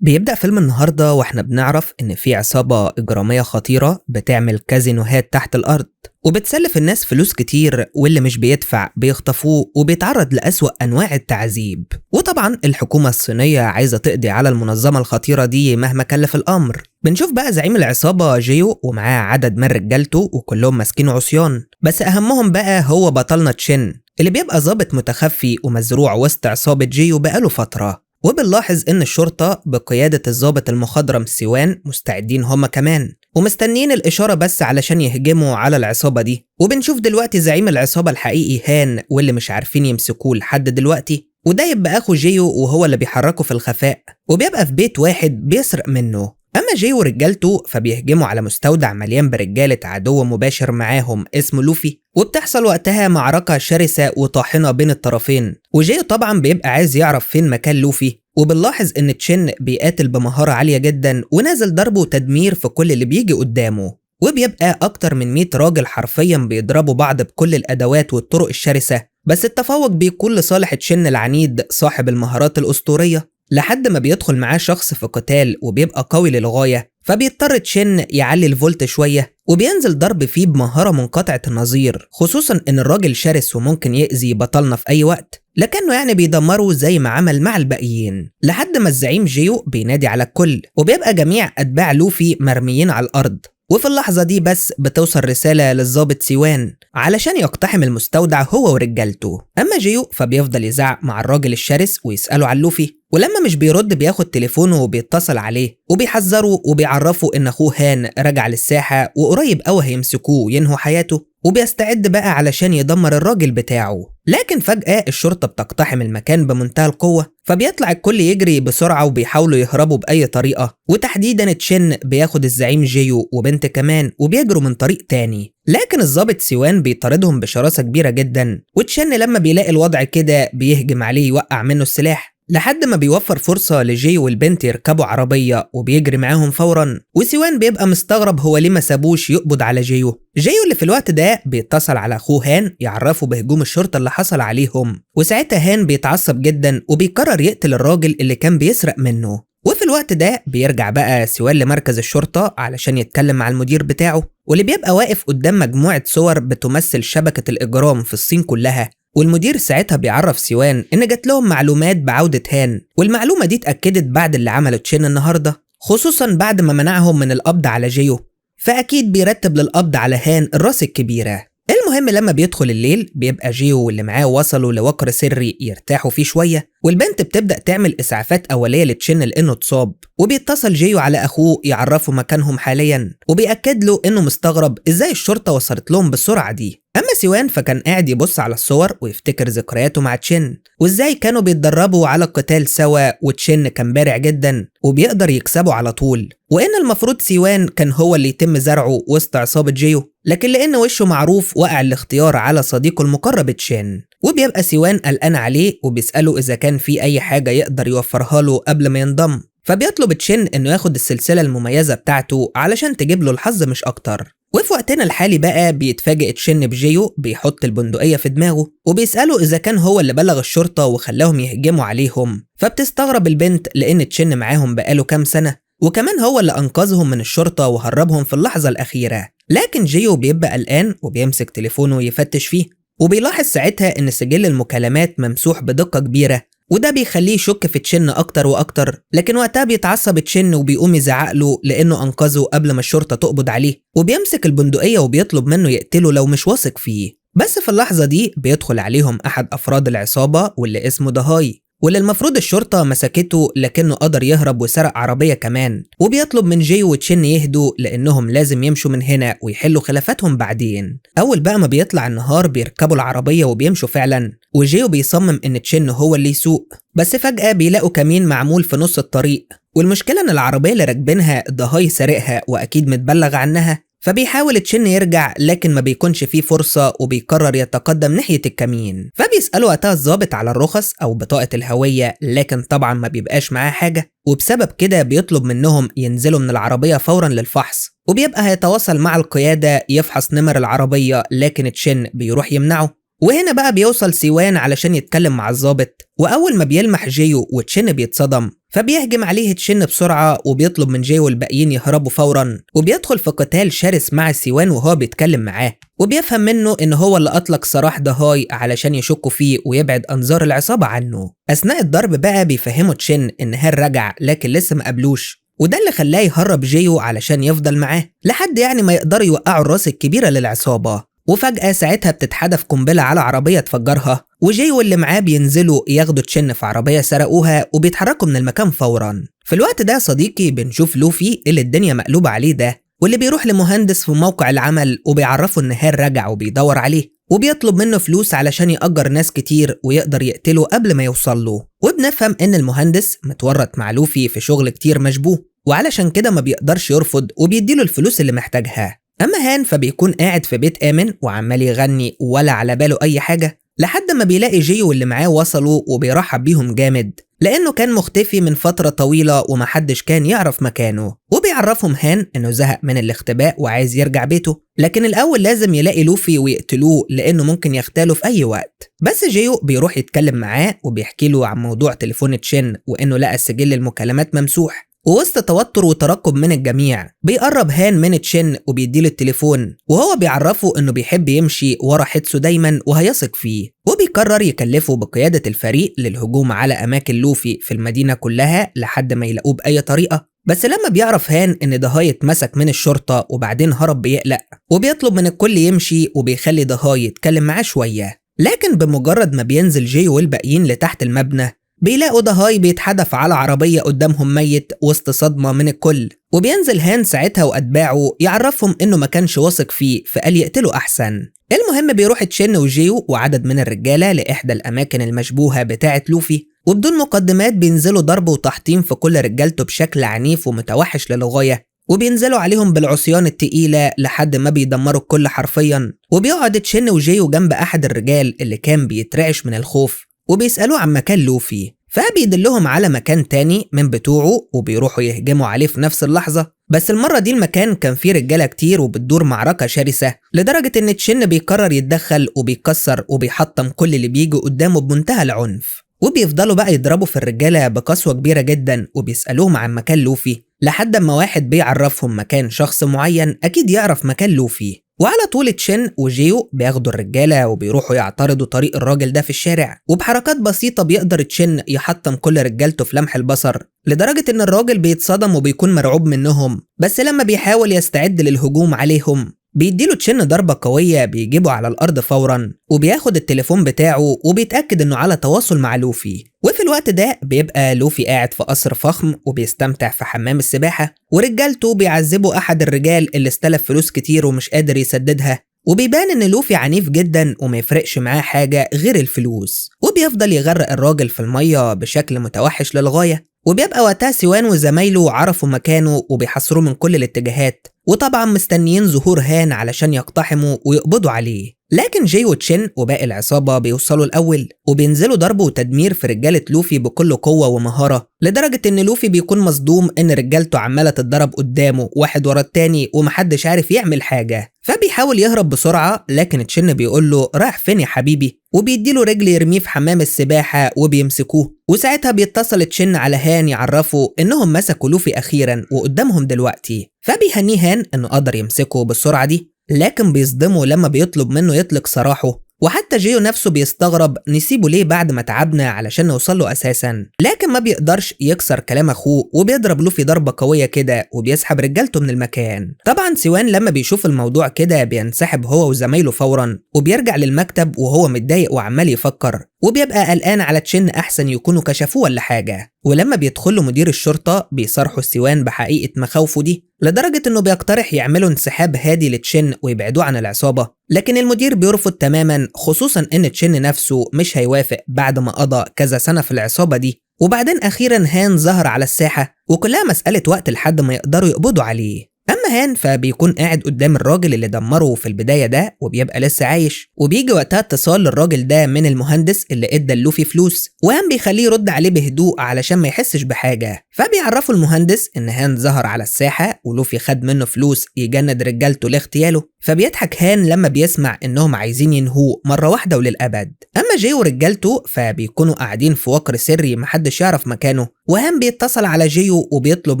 بيبدأ فيلم النهاردة واحنا بنعرف إن في عصابة إجرامية خطيرة بتعمل كازينوهات تحت الأرض وبتسلف الناس فلوس كتير، واللي مش بيدفع بيخطفوه وبيتعرض لأسوأ أنواع التعذيب. وطبعا الحكومة الصينية عايزة تقضي على المنظمة الخطيرة دي مهما كلف الأمر. بنشوف بقى زعيم العصابة جيو ومعاه عدد من رجالته وكلهم ماسكين عصيان، بس أهمهم بقى هو بطلنا تشين اللي بيبقى ضابط متخفي ومزروع وسط عصابة جيو بقاله فترة. وبنلاحظ إن الشرطة بقيادة الضابط المخضرم سيوان مستعدين هما كمان ومستنيين الإشارة بس علشان يهجموا على العصابة دي. وبنشوف دلوقتي زعيم العصابة الحقيقي هان واللي مش عارفين يمسكوه لحد دلوقتي، وده يبقى أخو جيو وهو اللي بيحركه في الخفاء وبيبقى في بيت واحد بيسرق منه. أما جيو ورجالته فبيهجموا على مستودع مليان برجالة عدو مباشر معاهم اسمه لوفي، وبتحصل وقتها معركة شرسة وطاحنة بين الطرفين. وجيو طبعا بيبقى عايز يعرف فين مكان لوفي، وبنلاحظ ان تشين بيقاتل بمهارة عالية جدا ونازل ضرب وتدمير في كل اللي بيجي قدامه، وبيبقى اكتر من 100 راجل حرفيا بيضربوا بعض بكل الادوات والطرق الشرسة، بس التفوق بيكون لصالح تشين العنيد صاحب المهارات الاسطورية، لحد ما بيدخل معاه شخص في قتال وبيبقى قوي للغاية، فبيضطر تشين يعلي الفولت شوية وبينزل ضرب فيه بمهارة منقطعة النظير، خصوصا ان الراجل شرس وممكن يأذي بطلنا في اي وقت، لكنه يعني بيدمره زي ما عمل مع الباقيين، لحد ما الزعيم جيو بينادي على الكل وبيبقى جميع اتباع لوفي مرميين على الارض. وفي اللحظة دي بس بتوصل رسالة للضابط سيوان علشان يقتحم المستودع هو ورجالته. أما جيو فبيفضل يزعق مع الراجل الشرس ويسأله عن لوفي، ولما مش بيرد بياخد تليفونه وبيتصل عليه وبيحذره وبيعرفه إن أخوه هان رجع للساحة وقريب أوي هيمسكوه وينهوا حياته، وبيستعد بقى علشان يدمر الراجل بتاعه. لكن فجأة الشرطة بتقتحم المكان بمنتهى القوة، فبيطلع الكل يجري بسرعة وبيحاولوا يهربوا بأي طريقة، وتحديدا تشين بياخد الزعيم جيو وبنت كمان وبيجروا من طريق تاني، لكن الضابط سيوان بيطاردهم بشراسة كبيرة جدا، وتشين لما بيلاقي الوضع كده بيهجم عليه يوقع منه السلاح، لحد ما بيوفر فرصة لجي والبنت يركبوا عربية وبيجري معاهم فورا. وسيوان بيبقى مستغرب هو ليه ما سابوش يقبض على جيو اللي في الوقت ده بيتصل على اخوه هان يعرفه بهجوم الشرطة اللي حصل عليهم، وساعتها هان بيتعصب جدا وبيقرر يقتل الراجل اللي كان بيسرق منه. وفي الوقت ده بيرجع بقى سيوان لمركز الشرطة علشان يتكلم مع المدير بتاعه، واللي بيبقى واقف قدام مجموعة صور بتمثل شبكة الإجرام في الصين كلها. والمدير ساعتها بيعرف سيوان إن جات لهم معلومات بعودة هان، والمعلومة دي اتأكدت بعد اللي عمله تشين النهاردة، خصوصا بعد ما منعهم من القبض على جيو، فأكيد بيرتب للقبض على هان الراس الكبيرة. المهم لما بيدخل الليل بيبقى جيو واللي معاه وصلوا لوقر سري يرتاحوا فيه شوية، والبنت بتبدأ تعمل إسعافات أولية لتشين لأنه اتصاب، وبيتصل جيو على أخوه يعرفه مكانهم حاليا وبيأكد له إنه مستغرب إزاي الشرطة وصلت لهم بالسرعة دي. أما سيوان فكان قاعد يبص على الصور ويفتكر ذكرياته مع تشين وإزاي كانوا بيتدربوا على القتال سوا، وتشين كان بارع جدا وبيقدر يكسبه على طول، وإن المفروض سيوان كان هو اللي يتم زرعه وسط عصابة جيو، لكن لأن وشه معروف وقع الاختيار على صديقه المقرب تشين. وبيبقى سيوان قلقان عليه وبيسأله إذا كان في أي حاجة يقدر يوفرها له قبل ما ينضم، فبيطلب تشين إنه ياخد السلسلة المميزة بتاعته علشان تجيب له الحظ مش أكتر. وفي وقتنا الحالي بقى بيتفاجئ تشين بجيو بيحط البندقية في دماغه وبيسأله إذا كان هو اللي بلغ الشرطة وخلاهم يهجموا عليهم، فبتستغرب البنت لأن تشين معاهم بقاله كام سنة، وكمان هو اللي أنقذهم من الشرطة وهربهم في اللحظة الأخيرة. لكن جيو بيبقى قلقان وبيمسك تليفونه ويفتش فيه، وبيلاحظ ساعتها إن سجل المكالمات ممسوح بدقة كبيرة، وده بيخليه يشك في تشين أكتر وأكتر، لكن وقتها بيتعصب تشين وبيقوم يزعق له لأنه أنقذه قبل ما الشرطة تقبض عليه، وبيمسك البندقية وبيطلب منه يقتله لو مش واثق فيه. بس في اللحظة دي بيدخل عليهم أحد أفراد العصابة واللي اسمه دهاي، واللي المفروض الشرطة مسكته لكنه قدر يهرب وسرق عربية كمان، وبيطلب من جيو وتشين يهدوا لأنهم لازم يمشوا من هنا ويحلوا خلافاتهم بعدين. أول بقى ما بيطلع النهار بيركبوا العربية وبيمشوا فعلا، وجيو بيصمم إن تشين هو اللي يسوق، بس فجأة بيلاقوا كمين معمول في نص الطريق، والمشكلة إن العربية اللي راكبينها دهاي سارقها وأكيد متبلغ عنها، فبيحاول تشين يرجع لكن ما بيكونش فيه فرصة وبيقرر يتقدم ناحية الكمين، فبيسألوا وقتها الضابط على الرخص أو بطاقة الهوية، لكن طبعا ما بيبقاش معاه حاجة، وبسبب كده بيطلب منهم ينزلوا من العربية فورا للفحص، وبيبقى هيتواصل مع القيادة يفحص نمر العربية، لكن تشين بيروح يمنعه وهنا بقى بيوصل سيوان علشان يتكلم مع الضابط، وأول ما بيلمح جيو وتشين بيتصدم، فبيهجم عليه تشين بسرعة وبيطلب من جيو والباقيين يهربوا فورا، وبيدخل في قتال شرس مع سيوان وهو بيتكلم معاه، وبيفهم منه إن هو اللي أطلق سراح دهاي علشان يشكوا فيه ويبعد أنظار العصابة عنه. أثناء الضرب بقى بيفهموا تشين إن هان رجع لكن لسه مقابلوش، وده اللي خلاه يهرب جيو علشان يفضل معاه لحد يعني ما يقدروا يوقعوا الراس الكبيرة للعصابة. وفجأة ساعتها بتتحدف قنبلة على عربية تفجرها، وجيو اللي معاه بينزلوا ياخدوا تشين في عربية سرقوها وبيتحركوا من المكان فورا. في الوقت ده صديقي بنشوف لوفي اللي الدنيا مقلوبة عليه ده، واللي بيروح لمهندس في موقع العمل وبيعرفه ان هان رجع وبيدور عليه، وبيطلب منه فلوس علشان يأجر ناس كتير ويقدر يقتله قبل ما يوصل له. وبنفهم ان المهندس متورط مع لوفي في شغل كتير مشبوه، وعلشان كده ما بيقدرش يرفض وبيديله الفلوس اللي محتاجها. اما هان فبيكون قاعد في بيت آمن وعمال يغني ولا على باله اي حاجة، لحد ما بيلاقي جيو اللي معاه وصلوا وبيرحب بيهم جامد، لانه كان مختفي من فترة طويلة ومحدش كان يعرف مكانه. وبيعرفهم هان انه زهق من الاختباء وعايز يرجع بيته، لكن الاول لازم يلاقي لوفي ويقتلوه لانه ممكن يغتاله في اي وقت. بس جيو بيروح يتكلم معاه وبيحكي له عن موضوع تليفون تشين وانه لقى سجل المكالمات ممسوح. ووسط توتر وترقب من الجميع بيقرب هان من تشين وبيديله التليفون، وهو بيعرفه انه بيحب يمشي ورا حيتسو دايما وهيثق فيه، وبيقرر يكلفه بقيادة الفريق للهجوم على اماكن لوفي في المدينة كلها لحد ما يلاقوه بأي طريقة. بس لما بيعرف هان ان دهاي اتمسك من الشرطة وبعدين هرب بيقلق، وبيطلب من الكل يمشي وبيخلي دهاي يتكلم معاه شوية. لكن بمجرد ما بينزل جيو والباقيين لتحت المبنى بيلاقوا دهاي بيتحدف على عربية قدامهم ميت وسط صدمة من الكل، وبينزل هان ساعتها وأتباعه يعرفهم إنه ما كانش واثق فيه فقال يقتله أحسن. المهم بيروح تشين وجيو وعدد من الرجالة لإحدى الأماكن المشبوهة بتاعة لوفي، وبدون مقدمات بينزلوا ضرب وتحطيم في كل رجالته بشكل عنيف ومتوحش للغاية، وبينزلوا عليهم بالعصيان التقيلة لحد ما بيدمروا الكل حرفيا. وبيقعد تشين وجيو جنب أحد الرجال اللي كان بيترعش من الخوف وبيسألوه عن مكان لوفي، فبيدلهم على مكان تاني من بتوعه وبيروحوا يهجموا عليه في نفس اللحظة. بس المرة دي المكان كان فيه رجالة كتير وبتدور معركة شرسة لدرجة ان تشين بيقرر يتدخل وبيكسر وبيحطم كل اللي بيجي قدامه بمنتهى العنف. وبيفضلوا بقى يضربوا في الرجالة بقسوة كبيرة جدا وبيسألوهم عن مكان لوفي، لحد ما واحد بيعرفهم مكان شخص معين أكيد يعرف مكان لوفي. وعلى طول تشين وجيو بياخدوا الرجالة وبيروحوا يعترضوا طريق الراجل ده في الشارع، وبحركات بسيطة بيقدر تشين يحطم كل رجالته في لمح البصر، لدرجة ان الراجل بيتصدم وبيكون مرعوب منهم. بس لما بيحاول يستعد للهجوم عليهم بيديله تشين ضربة قوية بيجيبه على الأرض فورا، وبياخد التليفون بتاعه وبيتأكد انه على تواصل مع لوفي. وفي الوقت ده بيبقى لوفي قاعد في قصر فخم وبيستمتع في حمام السباحة، ورجالته بيعذبوا أحد الرجال اللي استلف فلوس كتير ومش قادر يسددها، وبيبان ان لوفي عنيف جدا وما يفرقش معاه حاجة غير الفلوس، وبيفضل يغرق الراجل في المية بشكل متوحش للغاية. وبيبقى وقتها سيوان وزمايله عرفوا مكانه وبيحاصروه من كل الاتجاهات، وطبعا مستنيين ظهور هان علشان يقتحموا ويقبضوا عليه. لكن جي وتشين وباقي العصابة بيوصلوا الأول وبينزلوا ضرب وتدمير في رجالة لوفي بكل قوة ومهارة، لدرجة إن لوفي بيكون مصدوم إن رجالته عمالة تتضرب قدامه واحد ورا التاني ومحدش عارف يعمل حاجة، فبيحاول يهرب بسرعة. لكن تشين بيقول له رايح فين يا حبيبي، وبيديله رجل يرميه في حمام السباحة وبيمسكوه. وساعتها بيتصل تشين على هان يعرفوا إنهم مسكوا لوفي أخيرا وقدامهم دلوقتي، فبيهنيه هان إنه قدر يمسكه بالسرعة دي، لكن بيصدمه لما بيطلب منه يطلق سراحه. وحتى جيو نفسه بيستغرب نسيبه ليه بعد ما تعبنا علشان نوصل له اساسا، لكن ما بيقدرش يكسر كلام اخوه وبيضرب لوفي ضربه قويه كده وبيسحب رجالته من المكان. طبعا سيوان لما بيشوف الموضوع كده بينسحب هو وزمايله فورا، وبيرجع للمكتب وهو متضايق وعمال يفكر، وبيبقى قلقان على تشين احسن يكونوا كشفوه ولا حاجه. ولما بيدخلوا مدير الشرطه بيصارحوا سيوان بحقيقه مخاوفه دي، لدرجه انه بيقترح يعملوا انسحاب هادي لتشين ويبعدوه عن العصابه، لكن المدير بيرفض تماما، خصوصا ان تشين نفسه مش هيوافق بعد ما قضى كذا سنه في العصابه دي. وبعدين اخيرا هان ظهر على الساحه وكلها مساله وقت لحد ما يقدروا يقبضوا عليه. اما هان فبيكون قاعد قدام الراجل اللي دمره في البدايه ده وبيبقى لسه عايش، وبيجي وقتها اتصال للراجل ده من المهندس اللي ادى لوفي فلوس، وهان بيخليه يرد عليه بهدوء علشان ما يحسش بحاجه. فبيعرفوا المهندس إن هان ظهر على الساحة ولوفي خد منه فلوس يجند رجالته لاغتياله، فبيضحك هان لما بيسمع إنهم عايزين ينهوه مرة واحدة وللأبد. أما جاي ورجالته فبيكونوا قاعدين في وقر سري محدش يعرف مكانه، وهان بيتصل على جيو وبيطلب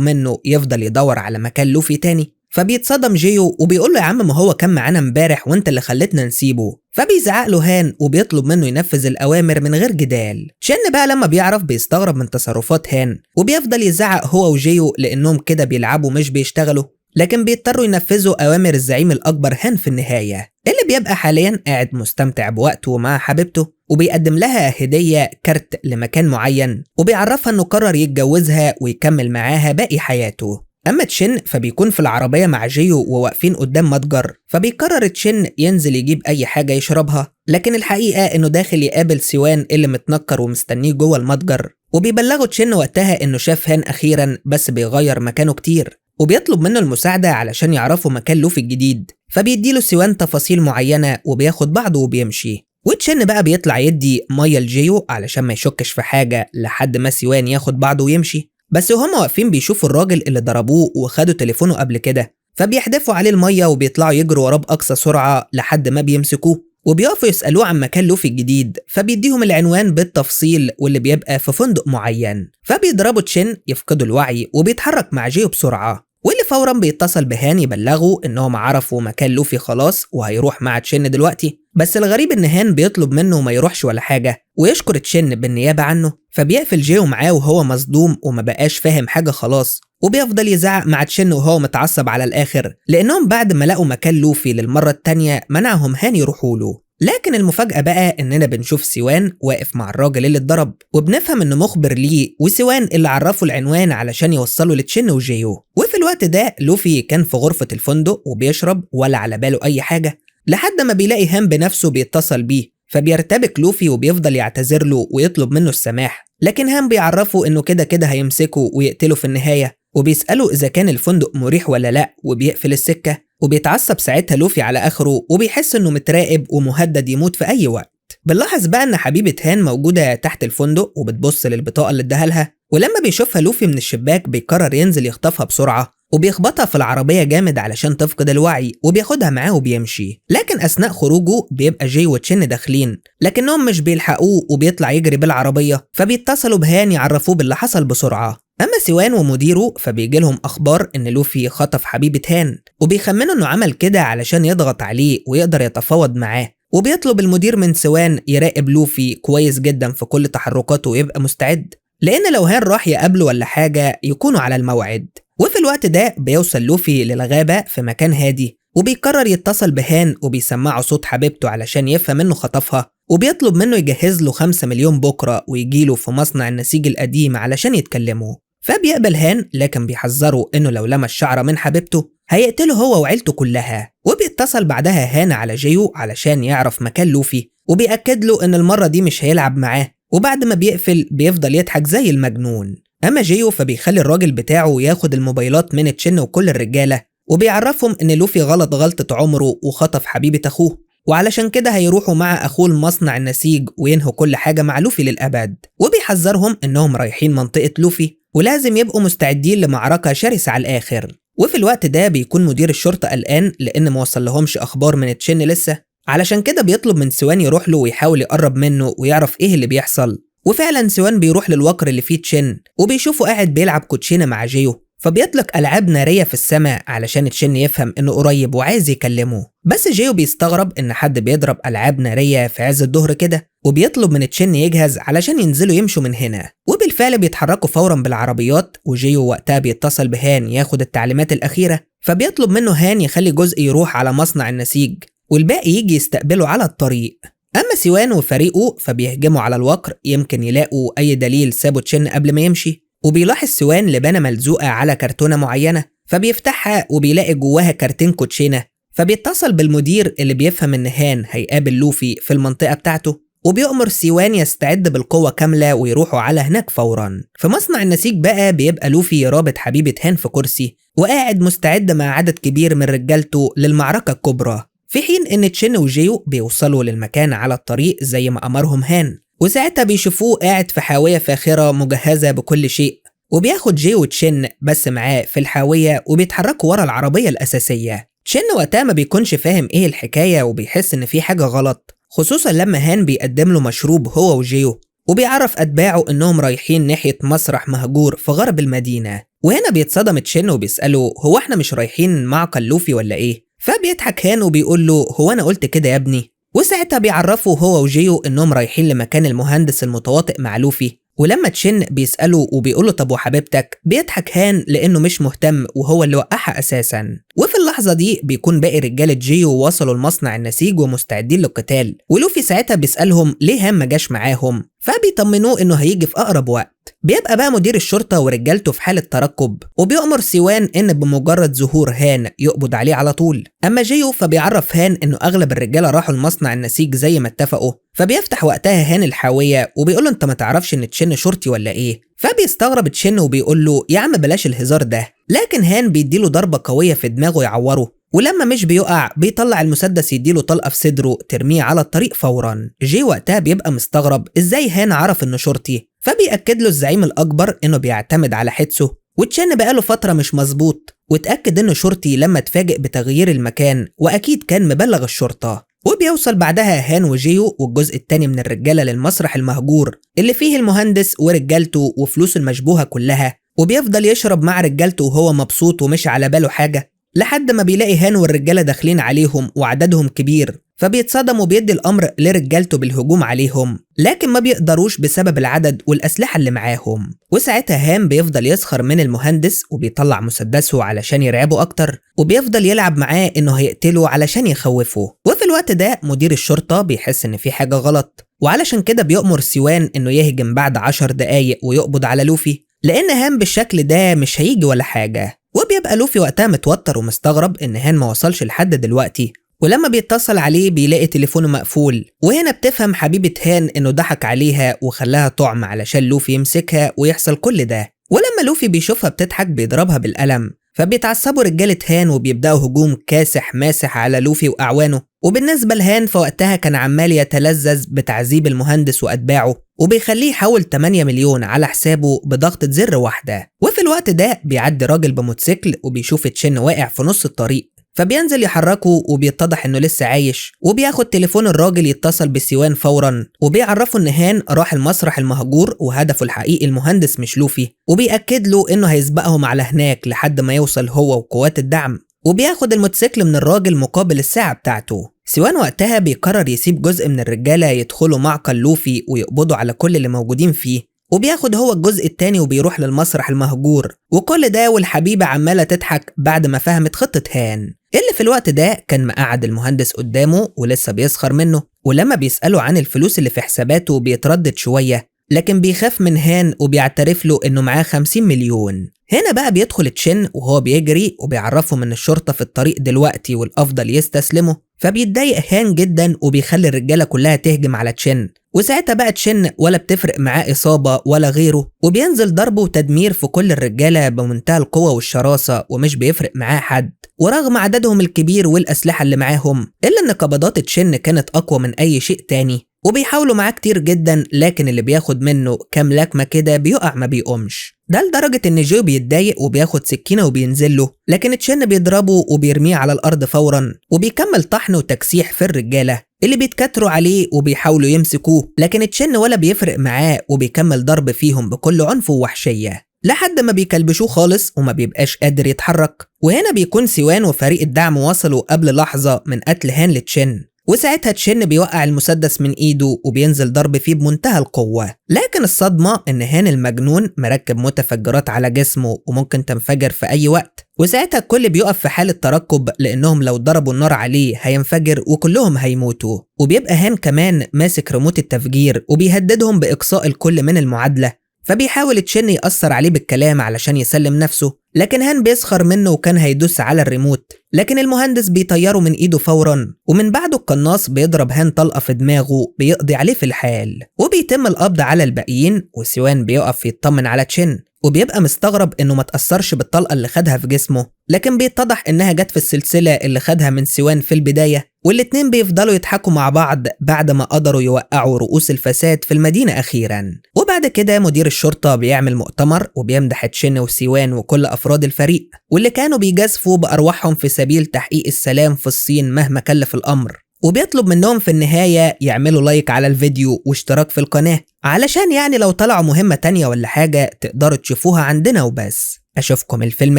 منه يفضل يدور على مكان لوفي تاني. فبيتصدم جيو وبيقول له يا عم ما هو كان معانا امبارح وانت اللي خلتنا نسيبه. فبيزعق له هان وبيطلب منه ينفذ الأوامر من غير جدال. شن بقى لما بيعرف بيستغرب من تصرفات هان وبيفضل يزعق هو وجيو لأنهم كده بيلعبوا مش بيشتغلوا، لكن بيضطروا ينفذوا أوامر الزعيم الأكبر هان في النهاية، اللي بيبقى حاليا قاعد مستمتع بوقته مع حبيبته وبيقدم لها هدية كارت لمكان معين وبيعرفها انه قرر يتجوزها ويكمل معاها باقي حياته. أما تشين فبيكون في العربية مع جيو وواقفين قدام متجر، فبيقرر تشين ينزل يجيب أي حاجة يشربها، لكن الحقيقة إنه داخل يقابل سيوان اللي متنكر ومستنيه جوه المتجر. وبيبلغوا تشين وقتها إنه شاف هان أخيرا بس بيغير مكانه كتير، وبيطلب منه المساعدة علشان يعرفوا مكان لوفي الجديد. فبيديله سيوان تفاصيل معينة وبياخد بعضه وبيمشي. وتشين بقى بيطلع يدي مية لجيو علشان ما يشكش في حاجة لحد ما سيوان ياخد بعضه ويمشي. بس وهم واقفين بيشوفوا الراجل اللي ضربوه وخدوا تليفونه قبل كده، فبيحدفوا عليه المية وبيطلعوا يجروا وراه بأقصى سرعة لحد ما بيمسكوه وبيقفوا يسألوه عن مكان لوفي الجديد. فبيديهم العنوان بالتفصيل واللي بيبقى في فندق معين. فبيضربوا تشين يفقدوا الوعي وبيتحرك مع جيو بسرعة، واللي فورا بيتصل بهان يبلغوا انهم عرفوا مكان لوفي خلاص وهيروح مع تشين دلوقتي. بس الغريب ان هان بيطلب منه ما يروحش ولا حاجة ويشكر تشين بالنيابة عنه. فبيقفل جيو معاه وهو مصدوم وما بقاش فاهم حاجة خلاص، وبيفضل يزعق مع تشين وهو متعصب على الآخر لأنهم بعد ما لقوا مكان لوفي للمرة التانية منعهم هان يروحوا له. لكن المفاجأة بقى إننا بنشوف سيوان واقف مع الراجل اللي اتضرب، وبنفهم إنه مخبر ليه وسيوان اللي عرفوا العنوان علشان يوصلوا لتشين وجيو. وفي الوقت ده لوفي كان في غرفة الفندق وبيشرب ولا على باله أي حاجة لحد ما بيلاقي هان بنفسه بيتصل بيه. فبيرتبك لوفي وبيفضل يعتذر له ويطلب منه السماح، لكن هان بيعرفه إنه كده كده هيمسكه ويقتله في النهاية، وبيسأله إذا كان الفندق مريح ولا لأ وبيقفل السكة. وبيتعصب ساعتها لوفي على آخره وبيحس إنه متراقب ومهدد يموت في أي وقت. بنلاحظ بقى إن حبيبة هان موجودة تحت الفندق وبتبص للبطاقة اللي اداها لها، ولما بيشوفها لوفي من الشباك بيقرر ينزل يخطفها بسرعة وبيخبطها في العربية جامد علشان تفقد الوعي وبياخدها معاه وبيمشي. لكن أثناء خروجه بيبقى جاي وتشين داخلين لكنهم مش بيلحقوه وبيطلع يجري بالعربية، فبيتصلوا بهان يعرفوه باللي حصل بسرعة. أما سيوان ومديره فبيجي لهم أخبار إن لوفي خطف حبيبة هان، وبيخمنوا إنه عمل كده علشان يضغط عليه ويقدر يتفاوض معاه. وبيطلب المدير من سيوان يراقب لوفي كويس جدا في كل تحركاته ويبقى مستعد، لأن لو هان راح يقابله ولا حاجة يكونوا على الموعد. وفي الوقت ده بيوصل لوفي للغابة في مكان هادي، وبيقرر يتصل بهان وبيسمعه صوت حبيبته علشان يفهم إنه خطفها، وبيطلب منه يجهز له 5 مليون بكرة ويجيله في مصنع النسيج القديم علشان يتكلموا. فبيقبل هان لكن بيحذره إنه لو لمس شعره من حبيبته هيقتله هو وعيلته كلها. وبيتصل بعدها هان على جيو علشان يعرف مكان لوفي وبيأكد له إن المرة دي مش هيلعب معاه، وبعد ما بيقفل بيفضل يضحك زي المجنون. أما جيو فبيخلي الراجل بتاعه ياخد الموبايلات من تشين وكل الرجالة وبيعرفهم إن لوفي غلط غلطة عمره وخطف حبيبة أخوه، وعلشان كده هيروحوا مع أخوه المصنع النسيج وينهوا كل حاجة مع لوفي للأبد. وبيحذرهم إنهم رايحين منطقة لوفي ولازم يبقوا مستعدين لمعركة شرسة على الآخر. وفي الوقت ده بيكون مدير الشرطة قلقان لأن موصلهمش أخبار من تشين لسه، علشان كده بيطلب من سيوان يروح له ويحاول يقرب منه ويعرف إيه اللي بيحصل. وفعلا سيوان بيروح للوقر اللي فيه تشين وبيشوفه قاعد بيلعب كوتشينة مع جيو، فبيطلق ألعاب نارية في السماء علشان تشين يفهم إنه قريب وعايز يكلمه. بس جيو بيستغرب إن حد بيضرب ألعاب نارية في عز الظهر كده، وبيطلب من تشين يجهز علشان ينزلوا يمشوا من هنا. وبالفعل بيتحركوا فورا بالعربيات، وجيو وقتها بيتصل بهان ياخد التعليمات الأخيرة، فبيطلب منه هان يخلي جزء يروح على مصنع النسيج والباقي يجي يستقبله على الطريق. أما سيوان وفريقه فبيهجموا على الوقر يمكن يلاقوا أي دليل سابوا تشين قبل ما يمشي، وبيلاحظ سيوان لبانة ملزوقة على كرتونة معينة فبيفتحها وبيلاقي جواها كارتين كوتشينة. فبيتصل بالمدير اللي بيفهم إن هان هيقابل لوفي في المنطقة بتاعته، وبيأمر سيوان يستعد بالقوة كاملة ويروحوا على هناك فورا. في مصنع النسيج بقى بيبقى لوفي رابط حبيبة هان في كرسي وقاعد مستعد مع عدد كبير من رجالته للمعركة الكبرى، في حين إن تشين وجيو بيوصلوا للمكان على الطريق زي ما أمرهم هان. وساعتها بيشوفوه قاعد في حاوية فاخرة مجهزة بكل شيء، وبياخد جي وتشن بس معاه في الحاوية وبيتحركوا ورا العربية الأساسية. تشن وقتها ما بيكونش فاهم ايه الحكاية وبيحس ان في حاجة غلط، خصوصا لما هان بيقدم له مشروب هو وجيو، وبيعرف أتباعه إنهم رايحين ناحية مسرح مهجور في غرب المدينة. وهنا بيتصدم تشين وبيسأله هو احنا مش رايحين معقل لوفي ولا ايه؟ فبيضحك هان وبيقول له هو أنا قلت كده يا ابني؟ وساعتها بيعرفوا هو وجيو إنهم رايحين لمكان المهندس المتواطئ مع لوفي. ولما تشين بيسأله وبيقوله طب وحبيبتك، بيضحك هان لأنه مش مهتم وهو اللي وقعها أساسا. وفي اللحظة دي بيكون باقي رجالة جيو وصلوا لمصنع النسيج ومستعدين للقتال، ولوفي ساعتها بيسألهم ليه هان ما جاش معاهم، فبيطمنوه إنه هيجي في أقرب وقت. بيبقى بقى مدير الشرطة ورجالته في حالة ترقب، وبيأمر سيوان إن بمجرد ظهور هان يقبض عليه على طول. أما جيو فبيعرف هان إنه أغلب الرجالة راحوا لمصنع النسيج زي ما اتفقوا، فبيفتح وقتها هان الحاوية وبيقوله أنت ما تعرفش إن تشين شرطي ولا إيه؟ فبيستغرب تشين وبيقول له يا عم بلاش الهزار ده، لكن هان بيديله ضربة قوية في دماغه يعوره، ولما مش بيقع بيطلع المسدس يديله طلقة في صدره ترميه على الطريق فورا. جي وقتها بيبقى مستغرب ازاي هان عرف انه شرطي، فبيأكد له الزعيم الأكبر انه بيعتمد على حدسه، وتشين بقاله فترة مش مظبوط واتأكد انه شرطي لما اتفاجئ بتغيير المكان، واكيد كان مبلغ الشرطة. وبيوصل بعدها هان وجيو والجزء التاني من الرجالة للمسرح المهجور اللي فيه المهندس ورجالته وفلوسه المشبوهة كلها، وبيفضل يشرب مع رجالته وهو مبسوط ومش على باله حاجة، لحد ما بيلاقي هان والرجالة داخلين عليهم وعددهم كبير، فبيتصدم وبيدي الأمر لرجالته بالهجوم عليهم، لكن ما بيقدروش بسبب العدد والأسلحة اللي معاهم. وساعتها هان بيفضل يسخر من المهندس وبيطلع مسدسه علشان يرعبه أكتر، وبيفضل يلعب معاه إنه هيقتله علشان يخوفه. وفي الوقت ده مدير الشرطة بيحس إن في حاجة غلط، وعلشان كده بيأمر سيوان إنه يهجم بعد 10 دقايق ويقبض على لوفي، لأن هان بالشكل ده مش هيجي ولا حاجة. وبيبقى لوفي وقتها متوتر ومستغرب إن هان ما وصلش لحد دلوقتي، ولما بيتصل عليه بيلاقي تليفونه مقفول. وهنا بتفهم حبيبة هان إنه ضحك عليها وخلاها طعم علشان لوفي يمسكها ويحصل كل ده. ولما لوفي بيشوفها بتضحك بيضربها بالقلم، فبيتعصبوا رجالة هان وبيبدأوا هجوم كاسح ماسح على لوفي وأعوانه. وبالنسبة لهان فوقتها كان عمال يتلذذ بتعذيب المهندس وأتباعه، وبيخليه يحول 8 مليون على حسابه بضغطة زر واحدة. وفي الوقت ده بيعدي راجل بموتوسيكل وبيشوف تشين واقع في نص الطريق، فبينزل يحركه وبيتضح انه لسه عايش، وبياخد تليفون الراجل يتصل بسيوان فورا، وبيعرفه ان هان راح المسرح المهجور وهدفه الحقيقي المهندس مش لوفي، وبيأكد له انه هيسبقهم على هناك لحد ما يوصل هو وقوات الدعم، وبياخد الموتوسيكل من الراجل مقابل الساعة بتاعته. سيوان وقتها بيقرر يسيب جزء من الرجالة يدخلوا معقل لوفي ويقبضوا على كل اللي موجودين فيه، وبياخد هو الجزء التاني وبيروح للمسرح المهجور. وكل ده والحبيبة عمالة تضحك بعد ما فهمت خطة هان، اللي في الوقت ده كان مقعد المهندس قدامه ولسه بيسخر منه. ولما بيسأله عن الفلوس اللي في حساباته بيتردد شوية، لكن بيخاف من هان وبيعترف له انه معاه 50 مليون. هنا بقى بيدخل تشين وهو بيجري وبيعرفهم ان الشرطة في الطريق دلوقتي والافضل يستسلموا، فبيتضايق هان جدا وبيخلي الرجالة كلها تهجم على تشين. وساعتها بقى تشين ولا بتفرق معاه إصابة ولا غيره، وبينزل ضرب وتدمير في كل الرجالة بمنتهى القوة والشراسة، ومش بيفرق معاه حد. ورغم عددهم الكبير والأسلحة اللي معاهم، إلا إن قبضات تشين كانت أقوى من أي شيء تاني، وبيحاولوا معاه كتير جدا، لكن اللي بياخد منه كام لكمة كده بيقع ما بيقومش. ده لدرجة إن جو بيتضايق وبياخد سكينة وبينزل له، لكن تشين بيضربه وبيرميه على الأرض فورا، وبيكمل طحن وتكسيح في الرجالة اللي بيتكتروا عليه وبيحاولوا يمسكوه، لكن تشين ولا بيفرق معاه وبيكمل ضرب فيهم بكل عنف ووحشية لحد ما بيكلبشوه خالص وما بيبقاش قادر يتحرك. وهنا بيكون سيوان وفريق الدعم وصلوا قبل لحظة من قتل هان لتشين، وساعتها تشين بيوقع المسدس من ايده وبينزل ضرب فيه بمنتهى القوة. لكن الصدمة ان هان المجنون مركب متفجرات على جسمه وممكن تنفجر في اي وقت، وساعتها الكل بيقف في حالة ترقب لانهم لو ضربوا النار عليه هينفجر وكلهم هيموتوا. وبيبقى هان كمان ماسك ريموت التفجير وبيهددهم باقصاء الكل من المعادلة، فبيحاول تشين يأثر عليه بالكلام علشان يسلم نفسه، لكن هان بيسخر منه وكان هيدوس على الريموت، لكن المهندس بيطيره من ايده فورا، ومن بعده القناص بيضرب هان طلقة في دماغه بيقضي عليه في الحال. وبيتم القبض على الباقيين، وسيوان بيقف يطمن على تشين وبيبقى مستغرب انه ما تأثرش بالطلقة اللي خدها في جسمه، لكن بيتضح انها جت في السلسلة اللي خدها من سيوان في البداية. والاتنين بيفضلوا يضحكوا مع بعض بعد ما قدروا يوقعوا رؤوس الفساد في المدينة أخيرا. وبعد كده مدير الشرطة بيعمل مؤتمر وبيمدح تشين وسيوان وكل أفراد الفريق واللي كانوا بيجازفوا بأرواحهم في سبيل تحقيق السلام في الصين مهما كلف الأمر، وبيطلب منهم في النهاية يعملوا لايك على الفيديو واشتراك في القناة علشان يعني لو طلعوا مهمة تانية ولا حاجة تقدروا تشوفوها عندنا. وبس أشوفكم الفيلم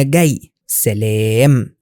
الجاي، سلام.